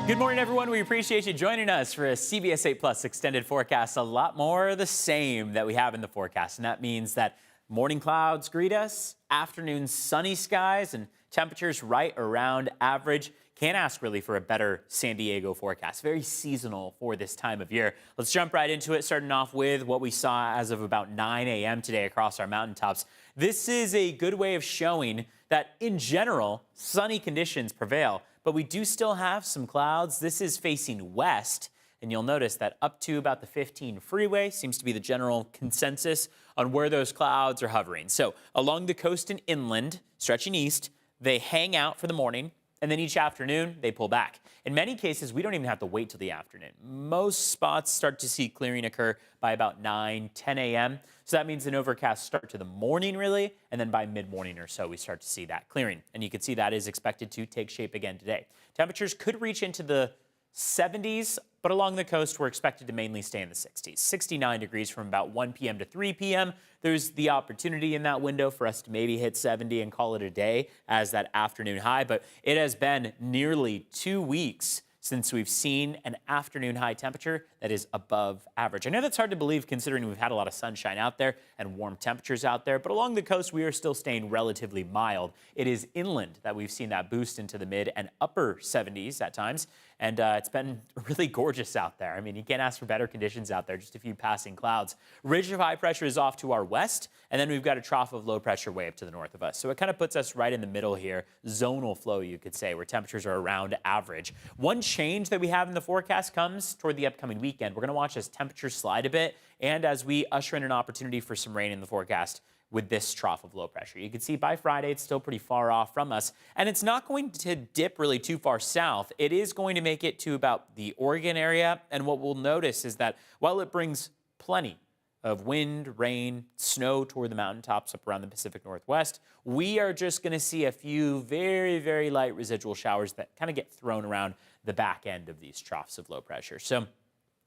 Good morning, everyone. We appreciate you joining us for a CBS 8 Plus extended forecast. A lot more of the same that we have in the forecast. And that means that morning clouds greet us, afternoon sunny skies, and temperatures right around average. Can't ask really for a better San Diego forecast. Very seasonal for this time of year. Let's jump right into it, starting off with what we saw as of about 9 a.m. today across our mountaintops. This is a good way of showing that, in general, sunny conditions prevail. But we do still have some clouds. This is facing west, and you'll notice that up to about the 15 freeway seems to be the general consensus on where those clouds are hovering. So along the coast and inland, stretching east, they hang out for the morning, and then each afternoon they pull back. In many cases, we don't even have to wait till the afternoon. Most spots start to see clearing occur by about 9, 10 a.m. So that means an overcast start to the morning, really, and then by mid-morning or so, we start to see that clearing. And you can see that is expected to take shape again today. Temperatures could reach into the 70s, but along the coast, we're expected to mainly stay in the 60s. 69 degrees from about 1 p.m. to 3 p.m. There's the opportunity in that window for us to maybe hit 70 and call it a day as that afternoon high, but it has been nearly 2 weeks since we've seen an afternoon high temperature that is above average. I know that's hard to believe considering we've had a lot of sunshine out there and warm temperatures out there, but along the coast, we are still staying relatively mild. It is inland that we've seen that boost into the mid and upper 70s at times, and it's been really gorgeous out there. I mean, you can't ask for better conditions out there, just a few passing clouds. Ridge of high pressure is off to our west, and then we've got a trough of low pressure way up to the north of us. So it kind of puts us right in the middle here, zonal flow, you could say, where temperatures are around average. One change that we have in the forecast comes toward the upcoming weekend. We're going to watch as temperatures slide a bit and as we usher in an opportunity for some rain in the forecast with this trough of low pressure. You can see by Friday, it's still pretty far off from us, and it's not going to dip really too far south. It is going to make it to about the Oregon area, and what we'll notice is that while it brings plenty of wind, rain, snow toward the mountaintops up around the Pacific Northwest, we are just going to see a few very, very light residual showers that kind of get thrown around the back end of these troughs of low pressure. So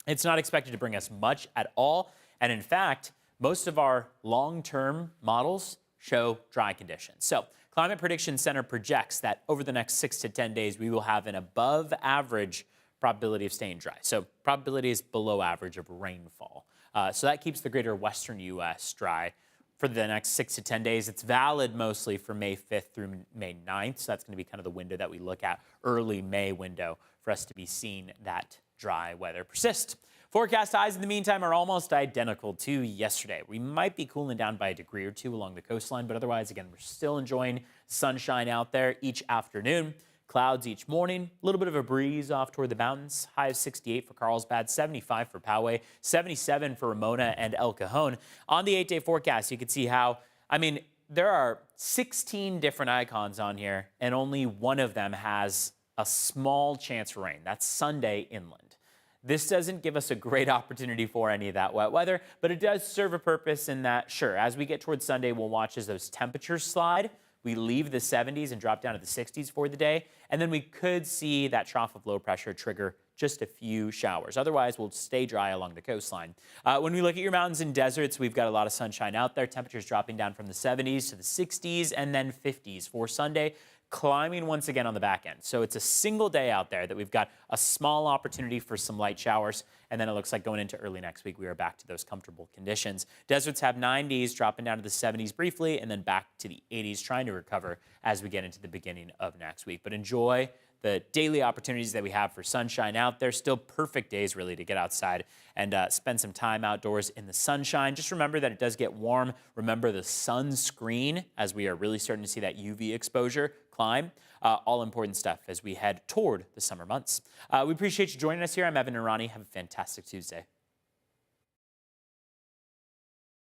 it's not expected to bring us much at all. And in fact, most of our long-term models show dry conditions. So Climate Prediction Center projects that over the next 6 to 10 days, we will have an above average probability of staying dry. So probability is below average of rainfall. So that keeps the greater western U.S. dry for the next 6 to 10 days. It's valid mostly for May 5th through May 9th. So that's going to be kind of the window that we look at, early May window, for us to be seeing that dry weather persist. Forecast highs in the meantime are almost identical to yesterday. We might be cooling down by a degree or two along the coastline, but otherwise, again, we're still enjoying sunshine out there each afternoon. Clouds each morning, a little bit of a breeze off toward the mountains. High of 68 for Carlsbad, 75 for Poway, 77 for Ramona and El Cajon. On the 8-day forecast, you can see how, I mean, there are 16 different icons on here, and only one of them has a small chance for rain. That's Sunday inland. This doesn't give us a great opportunity for any of that wet weather, but it does serve a purpose in that, sure, as we get towards Sunday, we'll watch as those temperatures slide. We leave the 70s and drop down to the 60s for the day, and then we could see that trough of low pressure trigger just a few showers. Otherwise, we'll stay dry along the coastline. When we look at your mountains and deserts, we've got a lot of sunshine out there. Temperatures dropping down from the 70s to the 60s and then 50s for Sunday, climbing once again on the back end. So it's a single day out there that we've got a small opportunity for some light showers, and then it looks like going into early next week, we are back to those comfortable conditions. Deserts have 90s, dropping down to the 70s briefly, and then back to the 80s, trying to recover as we get into the beginning of next week. But enjoy the daily opportunities that we have for sunshine out there. Still perfect days, really, to get outside and spend some time outdoors in the sunshine. Just remember that it does get warm. Remember the sunscreen as we are really starting to see that UV exposure climb. All important stuff as we head toward the summer months. We appreciate you joining us here. I'm Evan and Ronnie. Have a fantastic Tuesday.